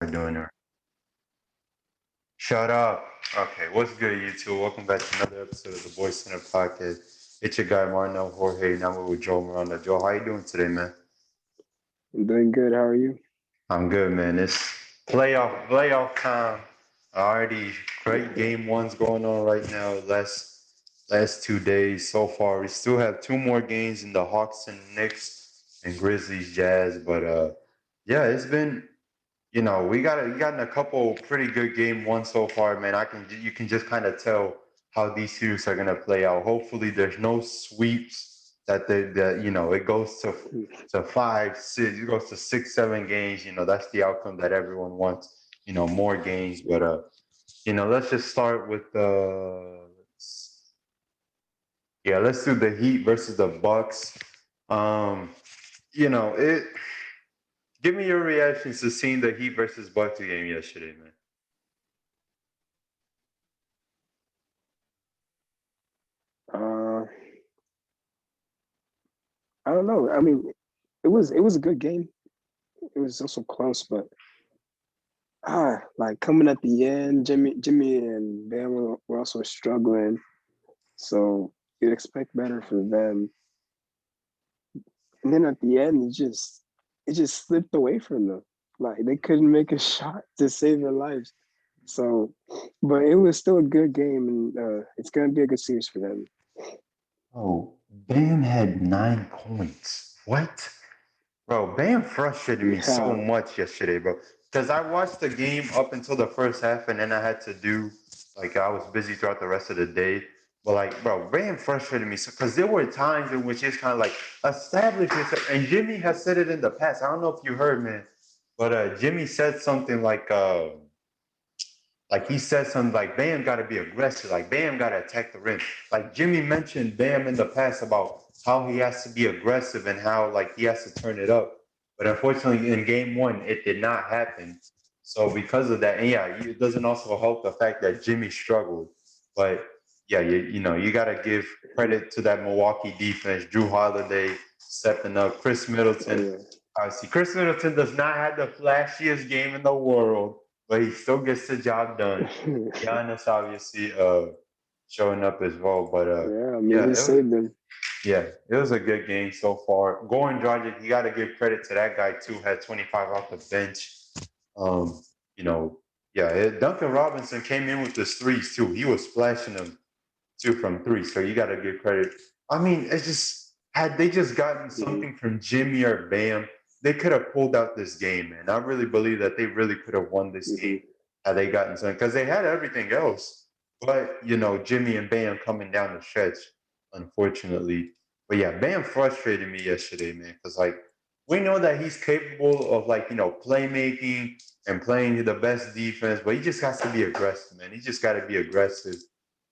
We're doing it. Shut up. Okay, what's good, YouTube? Welcome back to another episode of the Boys Center Podcast. It's your guy Marno Jorge. Now we're with Joe Miranda. Joe, how you doing today, man? I'm doing good. How are you? I'm good, man. It's playoff time. Already great Yeah. game ones going on right now. Last 2 days so far. We still have two more games in the Hawks and Knicks and Grizzlies Jazz, but yeah, it's been we gotten a couple pretty good game ones so far, man. You can just kind of tell how these series are gonna play out. Hopefully, there's no sweeps it goes to five, six, it goes to 6, 7 games. That's the outcome that everyone wants. More games, but let's just start with let's do the Heat versus the Bucks. Um, it. Give me your reactions to seeing the Heat versus Bucks game yesterday, man. Uh, I don't know. I mean, it was a good game. It was also close, but like coming at the end, Jimmy and Bam were also struggling. So you'd expect better for them. And then at the end, it just slipped away from them. Like they couldn't make a shot to save their lives. So, but it was still a good game, and it's gonna be a good series for them. Oh, Bam had 9 points. What? Bro, Bam frustrated me so Yeah. much yesterday, bro. Because I watched the game up until the first half, and then I had to I was busy throughout the rest of the day. But, like, bro, Bam frustrated me. Because there were times in which it's kind of like, establish yourself. And Jimmy has said it in the past. I don't know if you heard, man. But Jimmy said something like he said something like Bam got to be aggressive, like Bam got to attack the rim. Like Jimmy mentioned Bam in the past about how he has to be aggressive and how like he has to turn it up. But unfortunately, in game one, it did not happen. So because of that, and yeah, it doesn't also help the fact that Jimmy struggled. But yeah, you got to give credit to that Milwaukee defense. Drew Holiday stepping up. Chris Oh Middleton. yeah. Obviously, Chris Middleton does not have the flashiest game in the world, but he still gets the job done. Giannis obviously showing up as well, but Yeah, I mean, yeah, he saved them. it was a good game so far. Goran Dragic, you got to give credit to that guy too. Had 25 off the bench. Um, you know, Duncan Robinson came in with the threes too. He was splashing them two from three, so you got to give credit. I mean, it's just had they just gotten Hmm. something from Jimmy or Bam, they could have pulled out this game, man. I really believe that they really could have won this game Hmm. had they gotten something because they had everything else. But Jimmy and Bam coming down the stretch, unfortunately. But yeah, Bam frustrated me yesterday, man, because like we know that he's capable of like playmaking and playing the best defense, but he just has to be aggressive, man. He just got to be aggressive.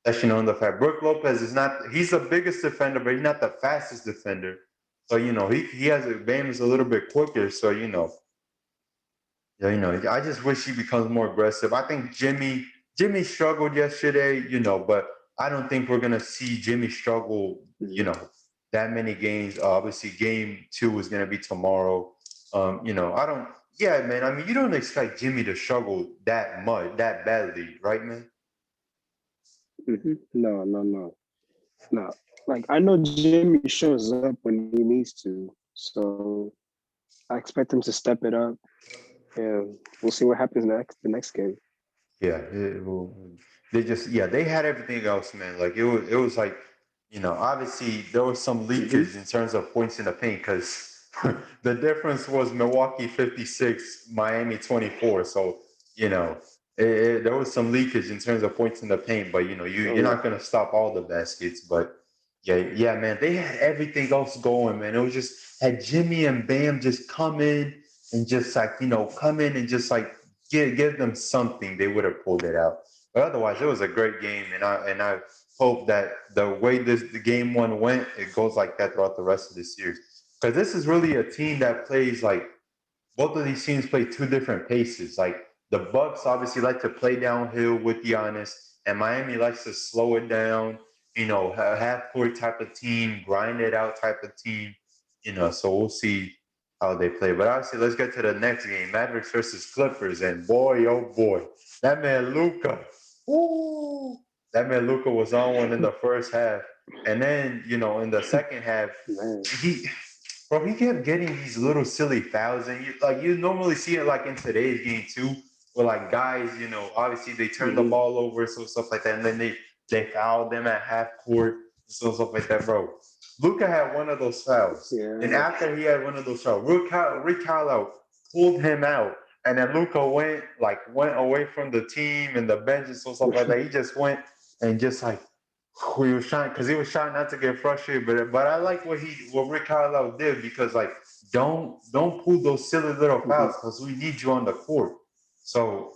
That's on the fact. Brooke Lopez is not. He's the biggest defender, but he's not the fastest defender. So he has Bam is a little bit quicker. So I just wish he becomes more aggressive. I think Jimmy struggled yesterday, but I don't think we're gonna see Jimmy struggle, Hmm. that many games. Obviously, game two is gonna be tomorrow. I don't. Yeah, man. I mean, you don't expect Jimmy to struggle that much, that badly, right, man? Hmm. No, no, no, no. Like I know Jimmy shows up when he needs to, so I expect him to step it up, and we'll see what happens the next game. Yeah, they had everything else, man. Like it was like, obviously there was some Hmm. leakage in terms of points in the paint because the difference was Milwaukee 56, Miami 24. So there was some leakage in terms of points in the paint, but Oh you're yeah. not gonna stop all the baskets. But yeah, man, they had everything else going, man. It was just had Jimmy and Bam just come in and just like come in and just like give them something, they would have pulled it out. But otherwise, it was a great game, and I hope that the way the game one went, it goes like that throughout the rest of the series. Because this is really a team that plays like both of these teams play two different paces. Like the Bucks obviously like to play downhill with Giannis, and Miami likes to slow it down. Half court type of team, grind it out type of team. So we'll see how they play. But obviously, let's get to the next game: Mavericks versus Clippers. And boy, oh boy, that man Luka, ooh, that man Luka was on one in the first half, and then in the second half, Man. he. Bro, he kept getting these little silly fouls, and you normally see it like in today's game too, where like guys, obviously they turn the Hmm. ball over, so stuff like that, and then they foul them at half court, so stuff like that, bro. Luca had one of those fouls, and Yeah. after he had one of those fouls, Rick Carlisle pulled him out, and then Luca went away from the team and the bench and so stuff like that. He just went and just like he was trying because he was trying not to get frustrated, but I like what Rick Carlisle did because like don't pull those silly little Hmm. fouls because we need you on the court. So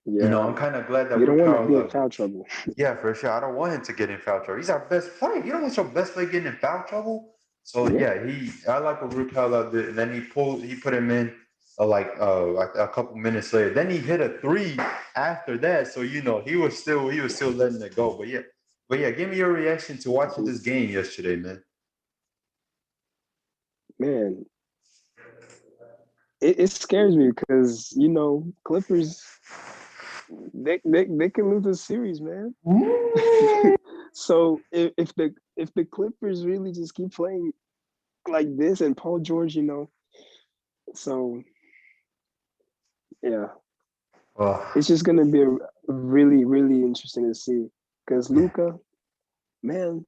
I'm Yeah. kind of glad that You don't Rick want to be in Carlisle. foul trouble. Yeah, for sure. I don't want him to get in foul trouble. He's our best player. You don't want your best player getting in foul trouble. So Yeah. yeah, I like what Rick Carlisle did, and then he put him in like a couple minutes later. Then he hit a three after that. So he was still letting it go. But yeah, give me your reaction to watching Mhm. this game yesterday, man. Man, it scares me because Clippers they can lose the series, man. So if the Clippers really just keep playing like this and Paul George, so yeah, Well, it's just gonna be really really interesting to see because yeah, Luca, man,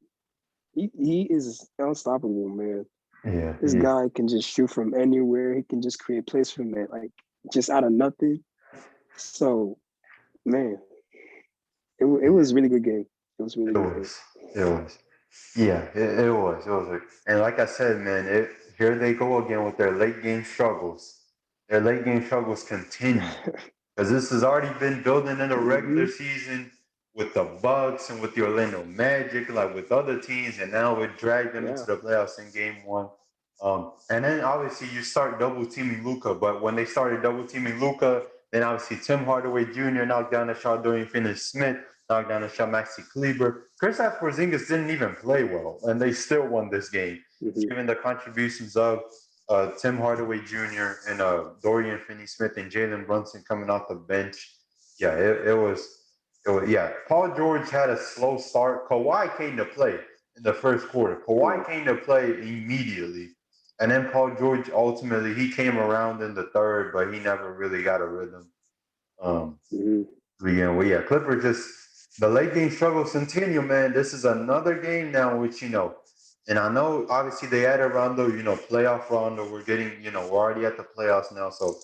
he is unstoppable, man. yeah, This guy can just shoot from anywhere. He can just create plays from it, like just out of nothing. So, man, it yeah. was a really good game. It was a really It good game. was. It was. Yeah, it was. It was. And like I said, man, here they go again with their late game struggles. Their late game struggles continue because this has already been building in the regular Hmm. season with the Bucks and with the Orlando Magic, like with other teams, and now it dragged them into Yeah, the playoffs in Game One. And then obviously you start double teaming Luca, but when they started double teaming Luca, then obviously Tim Hardaway Jr. knocked down a shot, Dorian Finney-Smith knocked down a shot, Maxi Kleber. Kristaps Porzingis didn't even play well, and they still won this game, hmm, given the contributions of Tim Hardaway Jr. and Dorian Finney-Smith and Jalen Brunson coming off the bench. Yeah, it was. Yeah, Paul George had a slow start. Kawhi came to play in the first quarter. yeah, Kawhi came to play immediately. And then Paul George ultimately he came around in the third, but he never really got a rhythm. Um, hmm, well, yeah, Clippers just the late game struggles continue, man. This is another game now, which and I know obviously they added Rondo, playoff Rondo. We're already at the playoffs now, so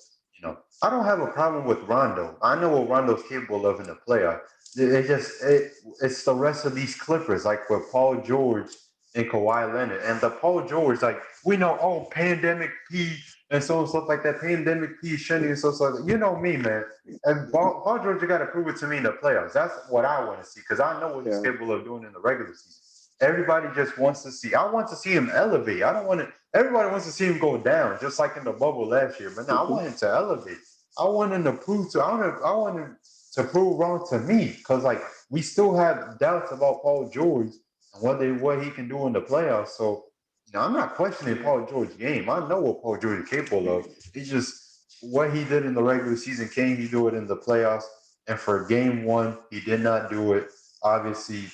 I don't have a problem with Rondo. I know what Rondo's capable of in the playoff. It's the rest of these Clippers, like with Paul George and Kawhi Leonard, and the Paul George, like we know, pandemic P and so and stuff like that, pandemic P shunning and so like you know me, man. And Paul George got to prove it to me in the playoffs. That's what I want to see because I know what he's yeah, capable of doing in the regular season. Everybody just wants to see. I want to see him elevate. I don't want to. Everybody wants to see him go down, just like in the bubble last year. But now I hmm, want him to elevate. I want him to prove to. I want him to prove wrong to me because like we still have doubts about Paul George and what he can do in the playoffs. So I'm not questioning yeah, Paul George's game. I know what Paul George is capable of. It's just what he did in the regular season. Can he do it in the playoffs? And for Game One, he did not do it. Obviously,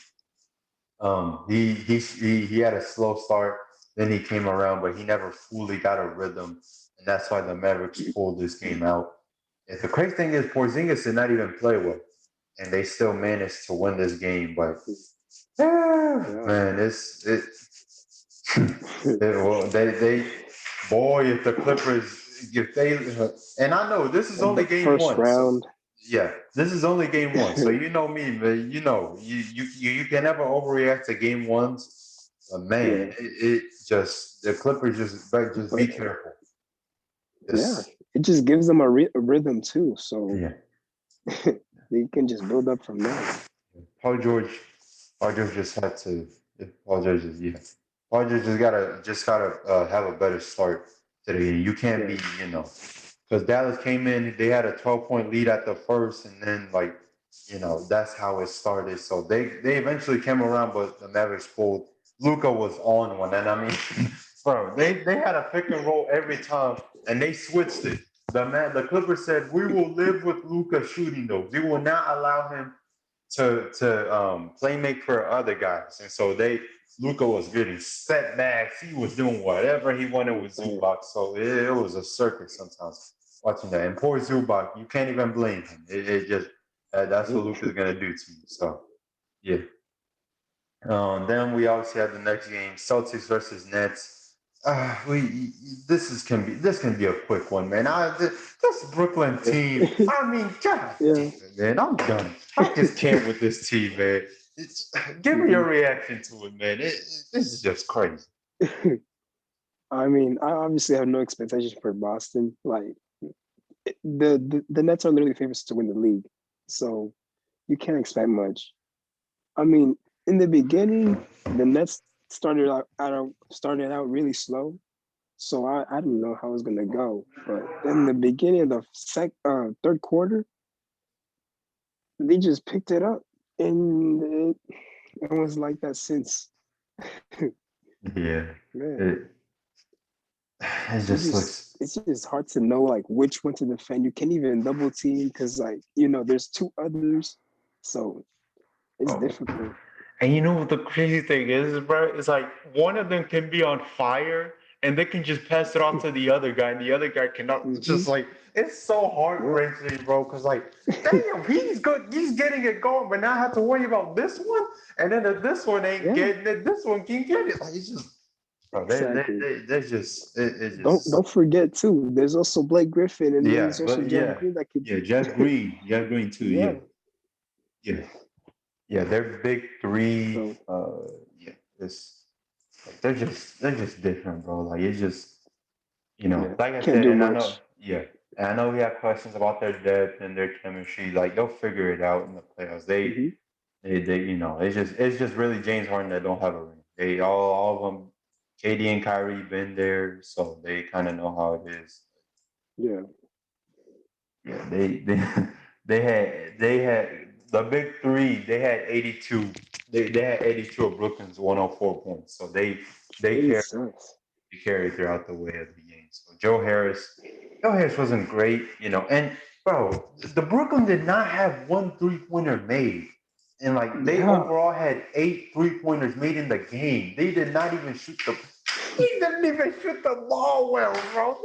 he had a slow start. Then he came around, but he never fully got a rhythm, and that's why the Mavericks pulled this game out. And the crazy thing is, Porzingis did not even play well, and they still managed to win this game. But yeah. man, well, boy, if the Clippers, if they, and I know this is And only the game first one, so round, yeah, this is only game one. So you know me, man. You can never overreact to game ones. But man, yeah, it just the Clippers just be but careful. yeah, Just it just gives them a rhythm too. So yeah, they can just build up from there. Paul George, Paul George just had to. Paul George is yeah. Paul George just gotta have a better start to the game. You can't Yeah, be because Dallas came in, they had a 12-point lead at the first, and then like that's how it started. So they eventually came around, but the Mavericks pulled. Luca was on one, and I mean, bro, they had a pick and roll every time, and they switched it. The Clippers said, "We will live with Luka shooting those. We will not allow him to play make for other guys." And so Luka was getting setbacks. He was doing whatever he wanted with Zubac. So it was a circus sometimes watching that. And poor Zubac, you can't even blame him. It just that's what Luka's gonna do to you. So yeah. Then we obviously have the next game, Celtics versus Nets. This can be a quick one, man. This Brooklyn team. I mean, God Yeah. damn it, man. I'm done. I just can't with this team, man. Give me your reaction to it, man. This is just crazy. I mean, I obviously have no expectations for Boston. Like the Nets are literally favorites to win the league, so you can't expect much. I mean, in the beginning, the Nets started out really slow, so I didn't know how it was gonna go. But in the beginning of the third quarter, they just picked it up, and it was like that since. Yeah. Man, It just looks. it's just hard to know like which one to defend. You can't even double team because there's two others, so it's difficult. And you know what the crazy thing is, bro? It's like one of them can be on fire and they can just pass it off to the other guy, and the other guy cannot. It's just like it's so heart wrenching, bro. Because like, damn, he's good, he's getting it going, but now I have to worry about this one, and then if this one ain't getting it, this one can get it. Like it's just, bro. They just, it just. Don't forget too. There's also Blake Griffin, and Yeah, there's also but Jeff Green that could. yeah, Jeff Green too. Yeah. Yeah, they're big three. Yeah, it's like they're just different, bro. Like it's just like I Can't said, do and I know, much. and I know we have questions about their depth and their chemistry. Like they'll figure it out in the playoffs. It's just really James Harden that don't have a ring. They all of them, KD and Kyrie been there, so they kind of know how it is. Yeah. Yeah, they had the big three. They had 82. They had 82 of Brooklyn's 104 points. So they carried throughout the way of the game. So Joe Harris wasn't great, and bro, the Brooklyn did not have one 3-pointer made. And like they overall had 8 3-pointers made in the game. They did not even shoot the He didn't even shoot the ball well, bro.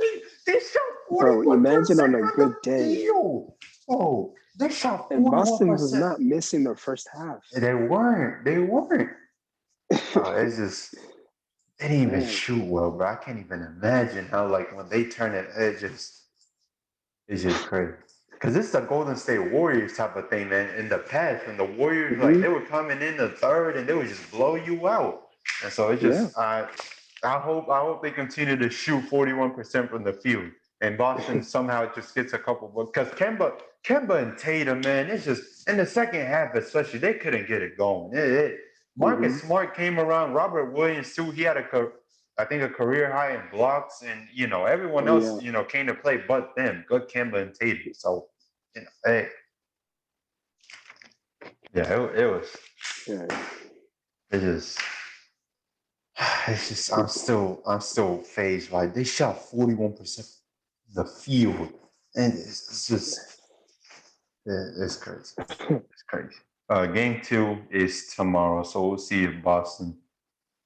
They shot 41% Bro, imagine on a from good the day. field. Oh, they shot 41%. And Boston was not missing the first half. They weren't. It's just they didn't even shoot well, bro. I can't even imagine how like when they turn it, it's just crazy. Because this is a Golden State Warriors type of thing, man. In the past, when the Warriors like they were coming in the third and they would just blow you out. And so it's just I hope they continue to shoot 41% from the field. And Boston somehow just gets a couple because Kemba and Tatum, man, it's just in the second half, especially, they couldn't get it going. Marcus Smart came around, Robert Williams too. He had I think a career high in blocks, and everyone else, came to play but them. Good Kemba and Tatum. So, hey, it was. It's just I'm still phased. Like they shot 41% the field, and it's just it's crazy. It's crazy. Game 2 is tomorrow, so we'll see if Boston.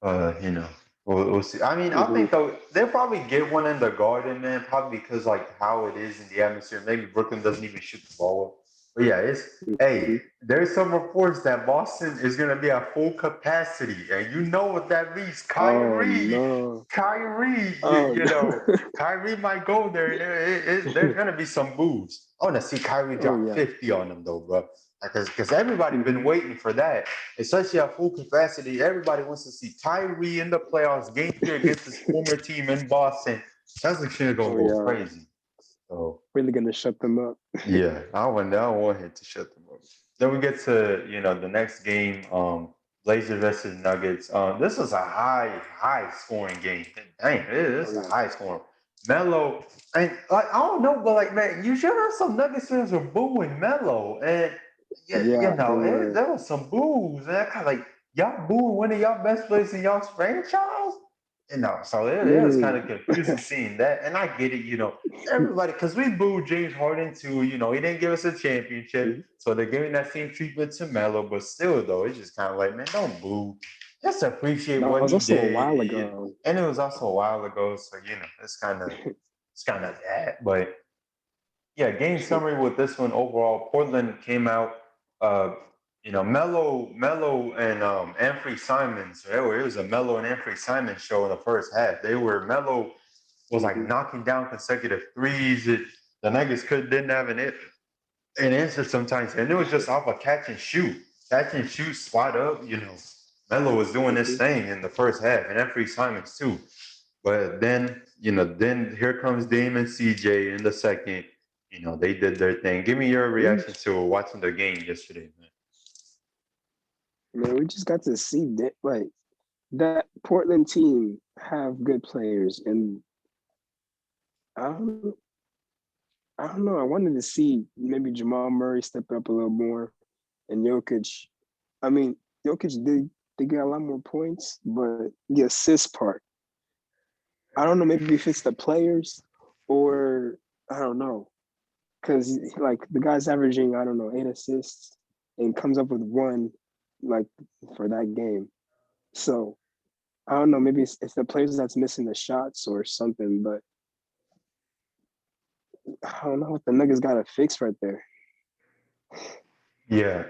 We'll see. I mean, I think they'll probably get one in the Garden, man. Probably because like how it is in the atmosphere. Maybe Brooklyn doesn't even shoot the ball. But yeah, there's some reports that Boston is gonna be at full capacity, and you know what that means. Kyrie, Kyrie might go there. There's gonna be some boos. I want to see Kyrie drop 50 on them though, bro. Because everybody's been waiting for that, especially at full capacity. Everybody wants to see Kyrie in the playoffs, game 3 against his former team in Boston. That's like shit gonna go crazy. So really gonna shut them up. Yeah, I want him to shut them up. Then we get to the next game, Blazers versus Nuggets. This was a high scoring game. Dang, this is a high scoring. Melo, and like I don't know, but like man, you sure heard some Nuggets fans were booing Melo, and there was some boos, and I kind of like y'all booing one of y'all best players in y'all's franchise, So it was kind Literally. of confusing seeing that. And I get it, everybody, because we booed James Harden too. He didn't give us a championship. Mhm. So they're giving that same treatment to Melo. But still, though, it's just kind of like, man, don't boo. Just appreciate That what was he also a did. while ago. And it was also a while ago. So, it's kind of that. But yeah, game summary with this one overall. Portland came out, uh, Melo and Anthony Simons. It was a Melo and Anthony Simons show in the first half. Melo was like Mhm. knocking down consecutive threes. The Nuggets didn't have an answer sometimes, and it was just off a catch and shoot, spot up. Melo was doing this Mhm. thing in the first half, and Anthony Simons too. But then here comes Dame and CJ in the second. They did their thing. Give me your We reaction to watching the game yesterday, man. man, we just got to see that like that Portland team have good players, and I don't, I don't know. I wanted to see maybe Jamal Murray step up a little more, and Jokic. I mean, Jokic did get a lot more points, but the assist part, I don't know. Maybe if it's the players, or I don't know, because like the guy's averaging, I don't know, 8 assists and comes up with one, like for that game. So I don't know. Maybe it's the players that's missing the shots or something, but I don't know what the Nuggets got to fix right there. Yeah,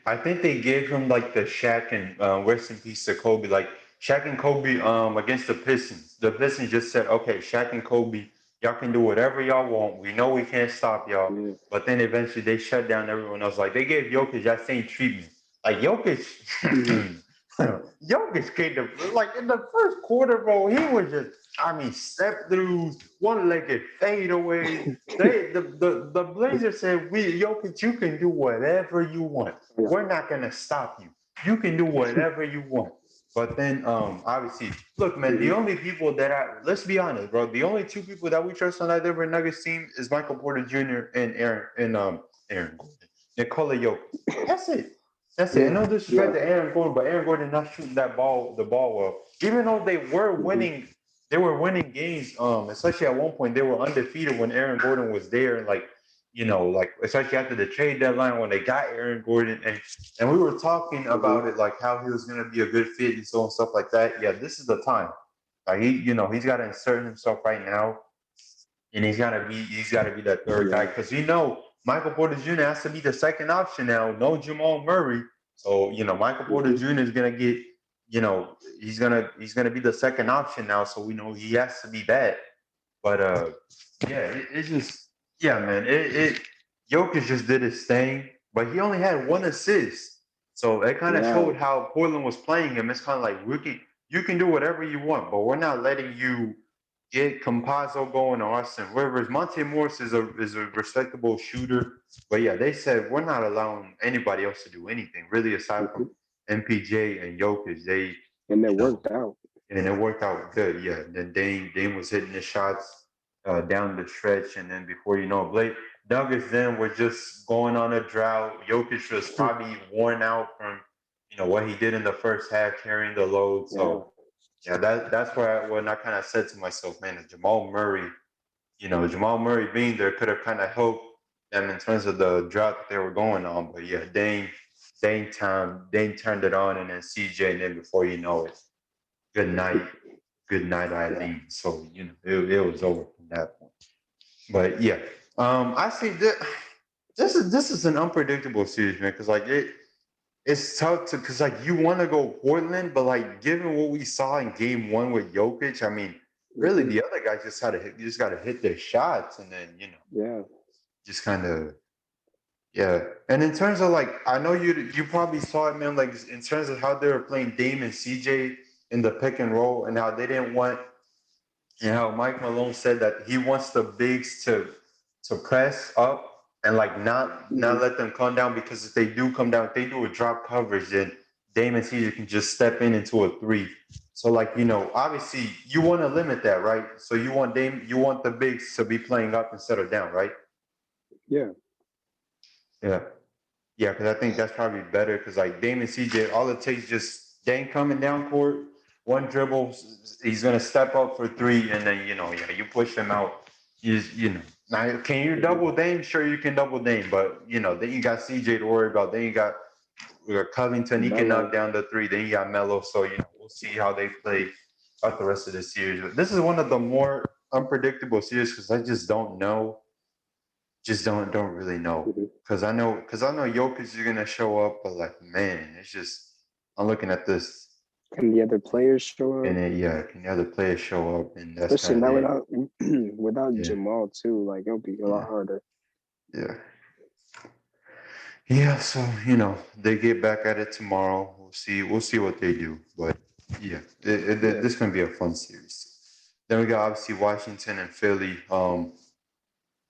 I think they gave him like the Shaq and rest in peace to Kobe. Like Shaq and Kobe against the Pistons. The Pistons just said, okay, Shaq and Kobe, y'all can do whatever y'all want. We know we can't stop y'all. Yeah. But then eventually they shut down everyone else. Like they gave Jokic that same treatment. Like Jokic, Mm-hmm. Jokic came to like in the first quarter, bro. He was just, I mean, step throughs, one-legged fadeaways. The Blazers said, "We Jokic, you can do whatever you want. Yeah. We're not gonna stop you. You can do whatever you want." But then, obviously, look, man. The Mm-hmm. only people let's be honest, bro. The only two people that we trust on that Denver Nuggets team is Michael Porter Jr. and Aaron Gordon, Nikola Jokic. That's it. That's it. And Yeah. no disrespect Yeah. to Aaron Gordon, but Aaron Gordon not shooting the ball well. Even though Mm-hmm. they were winning games. Especially at one point they were undefeated when Aaron Gordon was there, and like especially after the trade deadline when they got Aaron Gordon, and we were talking Mm-hmm. about it like how he was gonna be a good fit and so and stuff like that. Yeah, this is the time. Like he's got to insert himself right now, and he's got to be that third guy Yeah. because Michael Porter Jr. has to be the second option now. No Jamal Murray, so Michael Porter Mm-hmm. Jr. is gonna get he's gonna be the second option now. So we know he has to be that. But yeah, it's just yeah, man. It Jokic just did his thing, but he only had one assist. So it kind of Yeah. showed how Portland was playing him. It's kind of like you can do whatever you want, but we're not letting you get Compazzo going or Austin Rivers. Monte Morris is a respectable shooter, but yeah, they said we're not allowing anybody else to do anything really aside Mm-hmm. from MPJ and Jokic. They And it you know worked out. and it worked out good. Yeah, then Dame was hitting the shots down the stretch, and then before you know it, Blake Nuggets then were just going on a drought. Jokic was probably worn out from what he did in the first half, carrying the load. Yeah. So yeah, that's where when I kind of said to myself, man, if Jamal Murray being there could have kind of helped them in terms of the drought that they were going on. But yeah, Dame turned it on, and then CJ, and then before you know it, good night, good night, Yeah. Eileen. So it was over from that point. But yeah, I see that this is an unpredictable series, man. Because like it's tough to because like you want to go Portland, but like given what we saw in Game 1 with Jokic, I mean, really Mm-hmm. the other guys just got to hit their shots, and then Yeah. just kind of yeah. And in terms of like, I know you probably saw it, man. Like in terms of how they were playing Dame and CJ in the pick and roll, and how they didn't want and how Mike Malone said that he wants the bigs to press up and like not Mm-hmm. let them come down because if they do come down, if they do a drop coverage, then Dame and CJ can just step into a three. So like obviously you want to limit that, right? So you want the bigs to be playing up instead of down, right? Yeah. Yeah, yeah, because I think that's probably better because like Dame and CJ, all it takes just Dame coming down court one dribble, he's gonna step up for three, and then you push him out. Now can you Mhm. double Dame? Sure, you can double Dame, but then you got CJ to worry about. Then you got Covington, he can knock Melo. down the three. Then you got Melo. So we'll see how they play out the rest of the series. But this is one of the more unpredictable series because I just don't know. Just don't really know. Mhm. Because I know Jokic is gonna show up, but like man, it's just I'm looking at this Can the other players show and up? then can the other players show up and that's Especially kind of now it. without Yeah, Jamal too. Like it'll be a lot yeah, harder. yeah. Yeah, so they get back at it tomorrow. We'll see what they do. But yeah, Yeah. this gonna be a fun series. Then we got obviously Washington and Philly.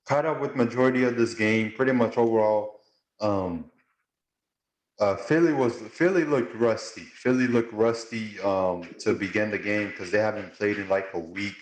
Caught up with majority of this game, pretty much overall. Um, Philly looked rusty. Philly looked rusty to begin the game because they haven't played in like a week.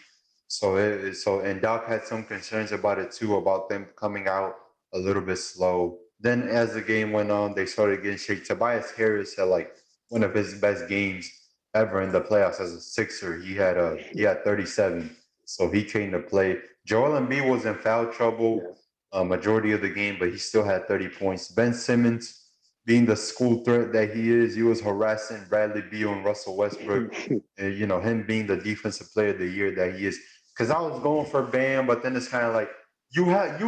And Doc had some concerns about it too, about them coming out a little bit slow. Then as the game went on, they started getting shaky. Tobias Harris had like one of his best games ever in the playoffs as a Sixer. He had 37, so he came to play. Joel Embiid was in foul trouble Yeah. majority of the game, but he still had 30 points. Ben Simmons, being the school threat that he is, he was harassing Bradley Beal and Russell Westbrook. And, him being the defensive player of the year that he is. Because I was going for Bam, but then it's kind of like you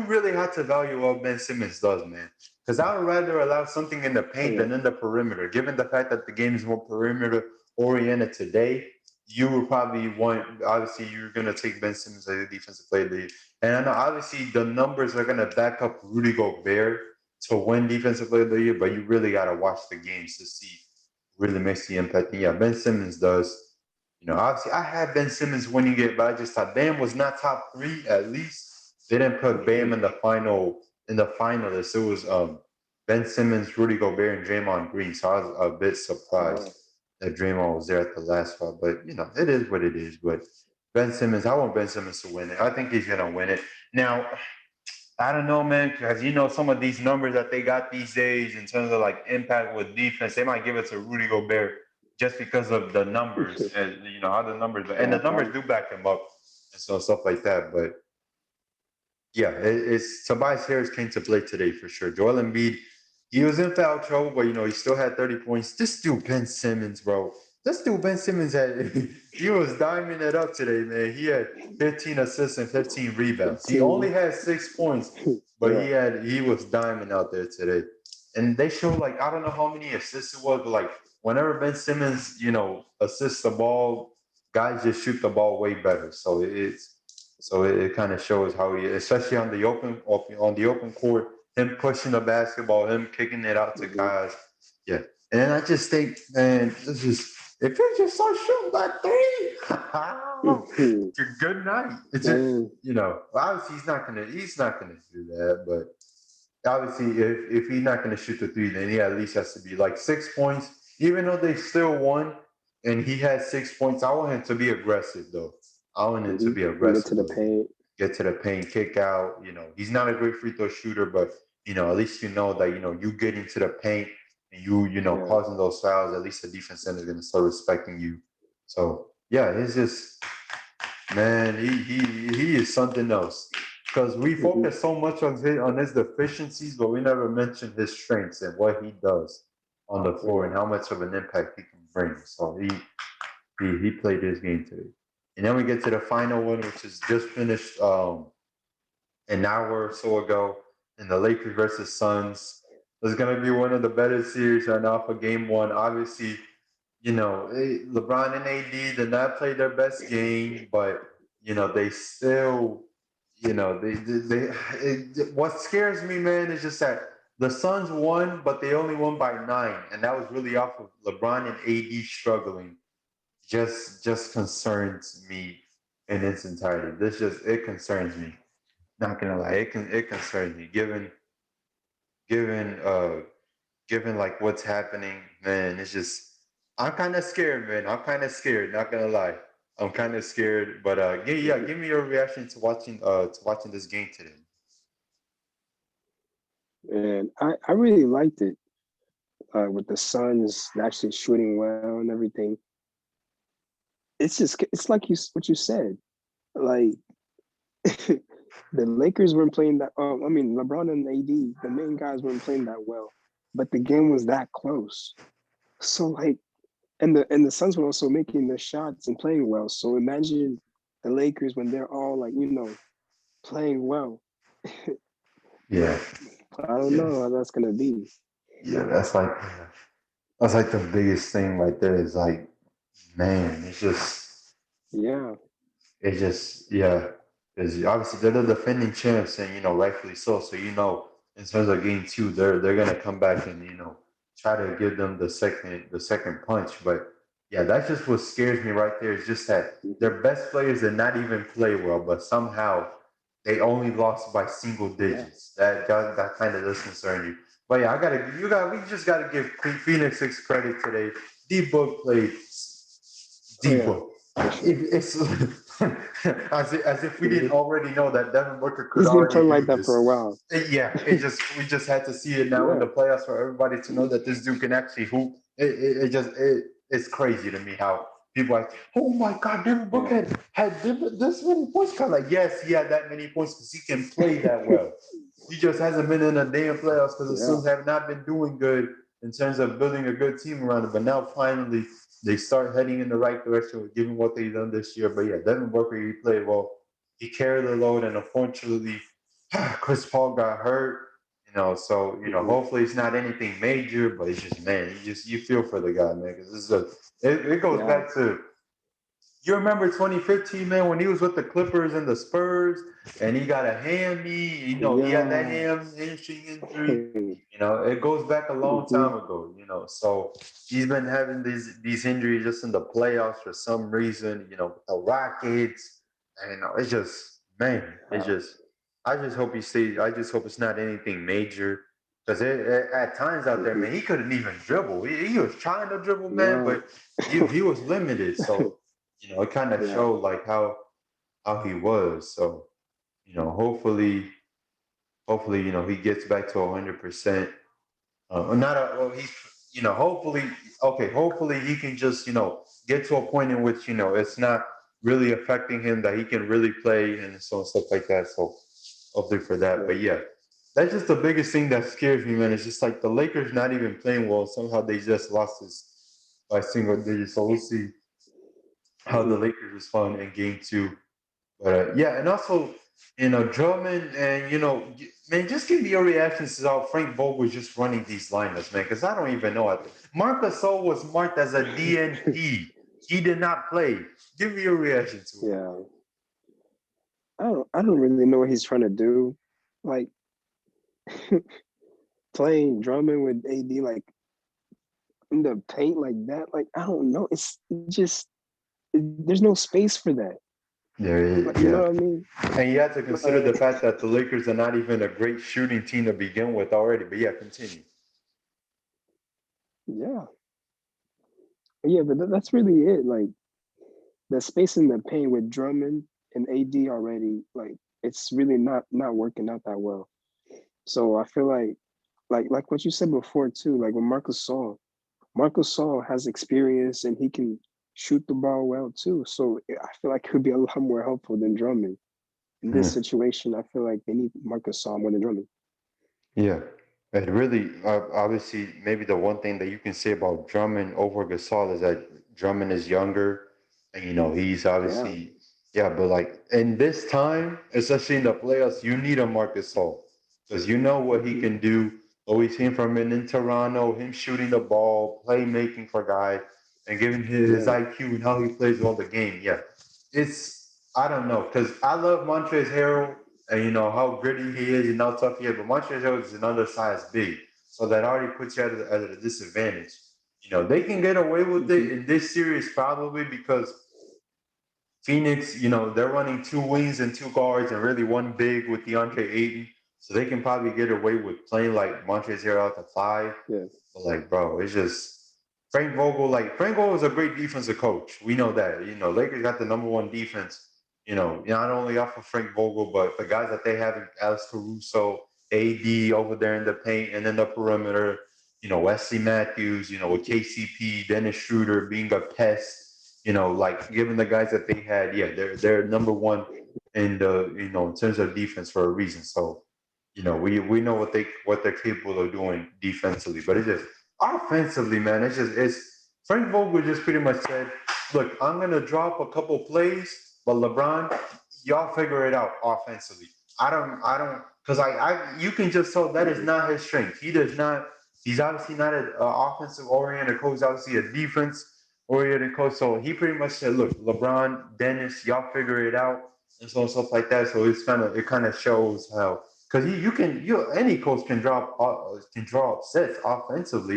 really have to value what Ben Simmons does, man. Because I would rather allow something in the Oh paint yeah. than in the perimeter. Given the fact that the game is more perimeter oriented today, you would probably want. Obviously, you're gonna take Ben Simmons as a defensive player of the year. And I know obviously the numbers are gonna back up Rudy Gobert to win defensive player of the year, but you really gotta watch the games to see really makes the impact. And yeah, Ben Simmons does. Obviously I had Ben Simmons winning it, but I just thought Bam was not top three at least. They didn't put Bam in the finalists. It was Ben Simmons, Rudy Gobert, and Draymond Green. So I was a bit surprised Oh. that Draymond was there at the last spot. But it is what it is. But Ben Simmons, I want Ben Simmons to win it. I think he's gonna win it. Now, I don't know, man, because some of these numbers that they got these days in terms of like impact with defense, they might give it to Rudy Gobert just because of the numbers and how the numbers and the Yeah. numbers do back him up and so stuff like that. But yeah, it's Tobias Harris came to play today for sure. Joel Embiid, he was in foul trouble, but he still had 30 points. This dude Ben Simmons, bro. This dude Ben Simmons had he was diming it up today, man. He had 15 assists and 15 rebounds. He only 15. had 6 points, but Yeah. he was diming out there today. And they showed like I don't know how many assists it was, but like whenever Ben Simmons, assists the ball, guys just shoot the ball way better. So it kind of shows how he, especially on the open court, him pushing the basketball, him kicking it out to Hmm. guys. Yeah, and I just think, man, this is if you just start shooting that three, good night. It's just Man. obviously he's not gonna do that, but obviously if he's not gonna shoot the three, then he at least has to be like 6 points. Even though they still won, and he had 6 points, I want him to be aggressive though. I want him to Hmm. be And get to aggressive the though. paint. Get to the paint, kick out. He's not a great free throw shooter, but at least that you get into the paint and Yeah. causing those fouls. At least the defense end is gonna start respecting you. So yeah, it's just man, he is something else. Because we Hmm. focus so much on his deficiencies, but we never mention his strengths and what he does on the floor Yeah. and how much of an impact he can bring. So he played his game today. And then we get to the final one, which is just finished an hour or so ago in the Lakers versus Suns. It's going to be one of the better series right now for game one. Obviously, LeBron and AD did not play their best game, but, they still, what scares me, man, is just that the Suns won, but they only won by 9. And that was really off of LeBron and AD struggling. Just concerns me in its entirety. It concerns me. Not gonna lie, it concerns me. Given like what's happening, man, it's just I'm kind of scared, man. I'm kind of scared. Not gonna lie, I'm kind of scared. But give me your reaction to watching this game today. And I really liked it with the Suns actually shooting well and everything. it's like what you said. Like the Lakers weren't playing that. I mean, LeBron and AD, the main guys weren't playing that well, but the game was that close. So like, and the Suns were also making their shots and playing well. So imagine the Lakers when they're all like playing well. Yeah, I don't yeah, know how that's gonna be. yeah. That's like the biggest thing right there. Is like, man, Yeah, yeah. Because obviously they're the defending champs, and rightfully so. So in terms of game two, they're gonna come back and try to give them the second punch. But yeah, that's just what scares me right there. Is just that mhm, their best players did not even play well, but somehow they only lost by single yeah, digits. That kind of does concern you. But yeah, we just gotta give Phoenix Six credit today. D Book played oh D yeah, Book. for sure. It's as if we didn't Mhm. already know that Devin Booker could He's been already playing like do that for a this. while. Yeah, we just had to see it now in Yeah, the playoffs for everybody to know that this dude can actually hoop. It's crazy to me how people are like, oh my God, Devin yeah, Booker had this many points. Kind of like, yes, he had that many points because he can play that well. He just hasn't been in a damn playoffs because the yeah, Suns have not been doing good in terms of building a good team around it. But now finally they start heading in the right direction with given what they've done this year. But yeah, Devin Booker, he played well. He carried the load, and unfortunately, Chris Paul got hurt. So mhm, hopefully it's not anything major, but it's just man, you feel for the guy, man, because it goes yeah, back to you remember 2015, man, when he was with the Clippers and the Spurs, and he got a hammy. He had that yeah. hamstring injury. It goes back a long Mhm, time ago. So he's been having these injuries just in the playoffs for some reason. With the Rockets, and it's just man, it's yeah, just. I just hope he stays. I just hope it's not anything major. Because at times out there, mhm, man, he couldn't even dribble. He was trying to dribble, man, yeah, but he was limited. So it kind of yeah, showed like how he was. So hopefully he gets back to 100%. Not a well, he's hopefully okay. Hopefully he can just get to a point in which it's not really affecting him that he can really play and so and stuff like that. So hopefully for that. yeah, But yeah, that's just the biggest thing that scares me, man. It's just like the Lakers not even playing well. Somehow they just lost this by single digits. So we'll see how the mhm. Lakers respond in game two. But yeah, and also, Drummond and, man, just give me your reactions to how Frank Vogel was just running these lineups, man, because I don't even know. Marc Gasol was marked as a DNP. He did not play. Give me your reaction to it. Yeah. I don't really know what he's trying to do. Like playing drumming with AD like in the paint like that. Like I don't know. It's just there's no space for that. Like you know Yeah. what I mean? And you have to consider the Like fact that the Lakers are not even a great shooting team to begin with already. But yeah, continue. yeah, yeah. But that's really it. Like the space in the paint with Drummond and AD already. Like it's really not working out that well. So I feel like what you said before too. Like with Marcus Saul has experience and he can shoot the ball well too. So I feel like it could be a lot more helpful than Drummond. In this Hmm. situation, I feel like they need Marcus Saul more than Drummond. Yeah. It really, obviously, maybe the one thing that you can say about Drummond over Gasol is that Drummond is younger, and he's Yeah. obviously, yeah. But like in this time, especially in the playoffs, you need a Marcus Gasol because you know what he Hmm. can do. Always seen from him in Toronto, him shooting the ball, playmaking for guys, and giving his Yeah. IQ and how he plays well the game. Yeah, I don't know because I love Montrezl Harrell and how gritty he is and how tough he is. But Montreal is another size big, so that already puts you at a disadvantage. They can get away with Hmm. it in this series probably because Phoenix, they're running two wings and two guards and really one big with DeAndre Ayton, so they can probably get away with playing like Montreal out to five. Yeah. But like, bro, it's just Frank Vogel. Like Frank Vogel is a great defensive coach. We know that. Lakers got the number one defense. Not only off of Frank Vogel, but the guys that they have, Alex Caruso, AD over there in the paint and in the perimeter. Wesley Matthews. With KCP, Dennis Schroeder being a pest. like given the guys that they had, yeah, they're number one in the in terms of defense for a reason. So, we know what they're capable of doing defensively, but it's just offensively, man. It's Frank Vogel just pretty much said, "Look, I'm gonna drop a couple plays, but LeBron, y'all figure it out offensively. I don't, because you can just tell that is not his strength. He does not. He's obviously not an offensive oriented coach. Obviously, a defense oriented coach. So he pretty much said, "Look, LeBron, Dennis, y'all figure it out." And so stuff like that. So it kind of shows how because any coach can draw up sets offensively.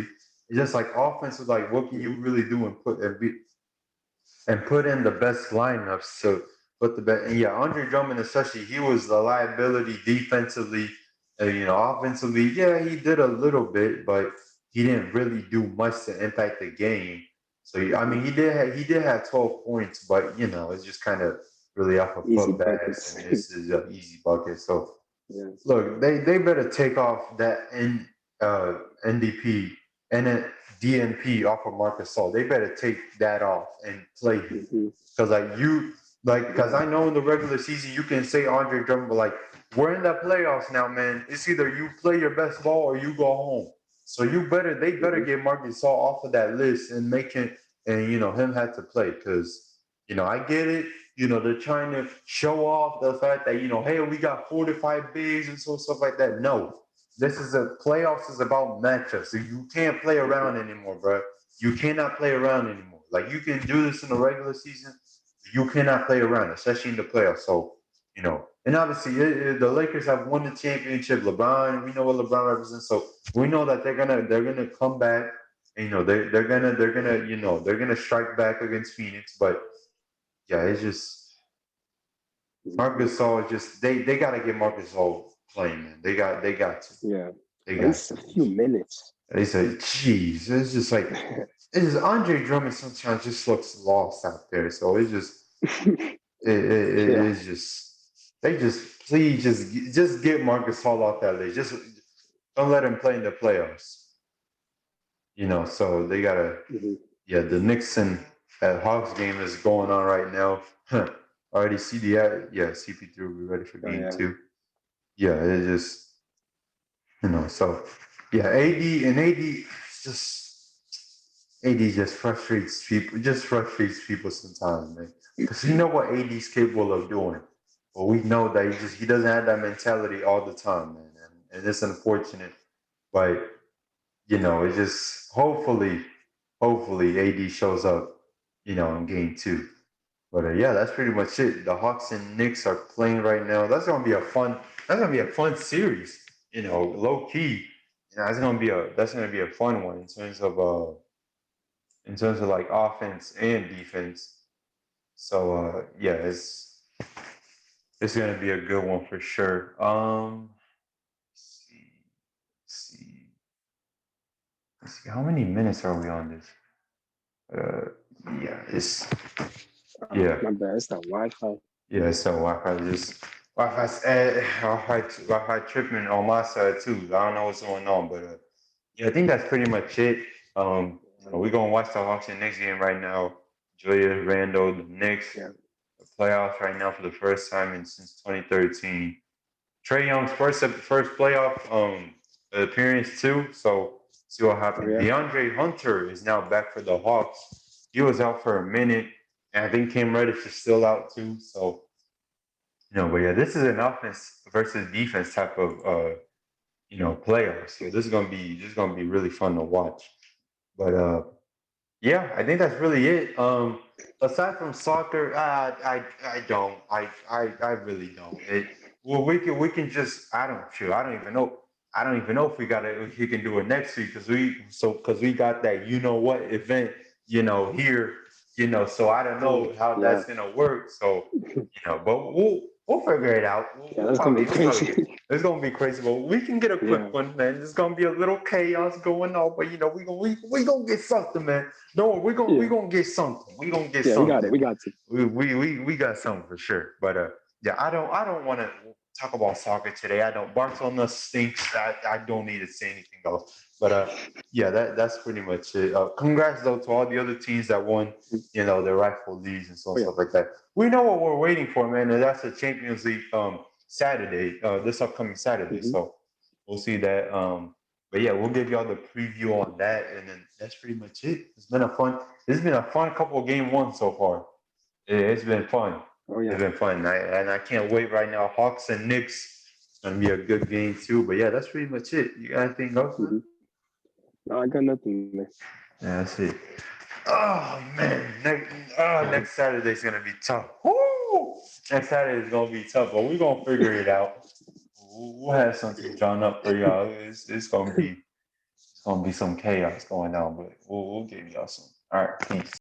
It's just like offensive, like what can you Mhm. really do and put in the best lineups to put the best. And yeah, Andre Drummond especially, he was the liability defensively. Offensively, yeah, he did a little bit, but he didn't really do much to impact the game. So I mean, he did have 12 points, but it's just kind of really off of Easy putbacks, buckets. and this is an easy bucket. So Yeah. look, they better take off that uh, NDP and then DNP off of Marcus Gasol. They better take that off and play him. Hmm. Because because Yeah. I know in the regular season you can say Andre Drummond, but like we're in the playoffs now, man. It's either you play your best ball or you go home. So they better Hmm. get Marcus Gasol off of that list and make him and him have to play because I get it. They're trying to show off the fact that hey, we got 45 bigs and stuff like that. No, this is a playoffs is about matchups. So you can't play around anymore, bro. You cannot play around anymore. Like you can do this in the regular season, you cannot play around, especially in the playoffs. So and obviously the Lakers have won the championship. LeBron, we know what LeBron represents, so we know that they're gonna come back. And, they're gonna strike back against Phoenix, but yeah, it's just Hmm. Marcus Gasol. Just they got to get Marcus Gasol playing, man. They got to Yeah. they At got least to. a few minutes. They say, geez, it's just like it's just Andre Drummond sometimes just looks lost out there. So it's just Yeah. it's just they just please just get Marcus Gasol off that list. Just don't let him play in the playoffs. So they gotta. Hmm. Yeah, the Knicks and Hawks game is going on right now. Already see yeah, CP3 will be ready for Oh game yeah. two. Yeah, it's just so yeah, just AD just frustrates people sometimes, man. Because you know what AD's capable of doing. But we know that he doesn't have that mentality all the time, man. And it's unfortunate. But it's just hopefully AD shows up, in game two. But yeah, that's pretty much it. The Hawks and Knicks are playing right now. That's gonna be a fun series. Low key. That's gonna be a fun one in terms of like offense and defense. So yeah, it's gonna be a good one for sure. Let's see, let's see, let's see. How many minutes are we on this? Uh, yeah, yeah. My bad. It's the Wi-Fi. Yeah, so Wi-Fi tripping on my side too. I don't know what's going on, but yeah, I think that's pretty much it. We're gonna watch the Hawks in the next game right now. Julius Randle, the Knicks, Yeah. the playoffs right now for the first time since 2013. Trey Young's first playoff appearance too. So see what Oh happens. yeah. DeAndre Hunter is now back for the Hawks. He was out for a minute, and I think Cam Reddish is still out too. So but yeah, this is an offense versus defense type of playoffs. So this is gonna be really fun to watch. But yeah, I think that's really it. Aside from soccer, I don't. I really don't. Well, we can just I don't sure. I don't even know. I don't even know if we can do it next week because we got that what event here so I don't Oh know how yeah. that's gonna work. So but we'll figure it out. We'll, Yeah. we'll That's gonna probably be we'll probably crazy. it's gonna be crazy, but we can get a quick Yeah. one, man. There's gonna be a little chaos going on, but we gonna get something, man. No, we Yeah. gonna get something. We gonna get Yeah. We got it. something. We got to. We got something for sure. But yeah, I don't want to. talk about soccer today. I don't. Barcelona stinks. I don't need to say anything else. But yeah, that's pretty much it. Congrats though to all the other teams that won, their rightful leagues and Oh, yeah. stuff like that. We know what we're waiting for, man, and that's the Champions League Saturday, this upcoming Saturday. Mhm. So we'll see that. But yeah, we'll give y'all the preview on that, and then that's pretty much it. It's been a fun couple of game ones so far. It's been fun. Oh, It's yeah. been fun. I can't wait right now. Hawks and Knicks. It's gonna be a good game too. But yeah, that's pretty much it. You got anything else, man? Mhm. No, I got nothing, man. Yeah, that's it. Oh man, next Saturday's gonna be tough. Woo! Next Saturday is gonna be tough, but we're gonna figure it out. We'll have something drawn up for y'all. It's gonna be some chaos going on, but we'll give y'all some. All right, peace.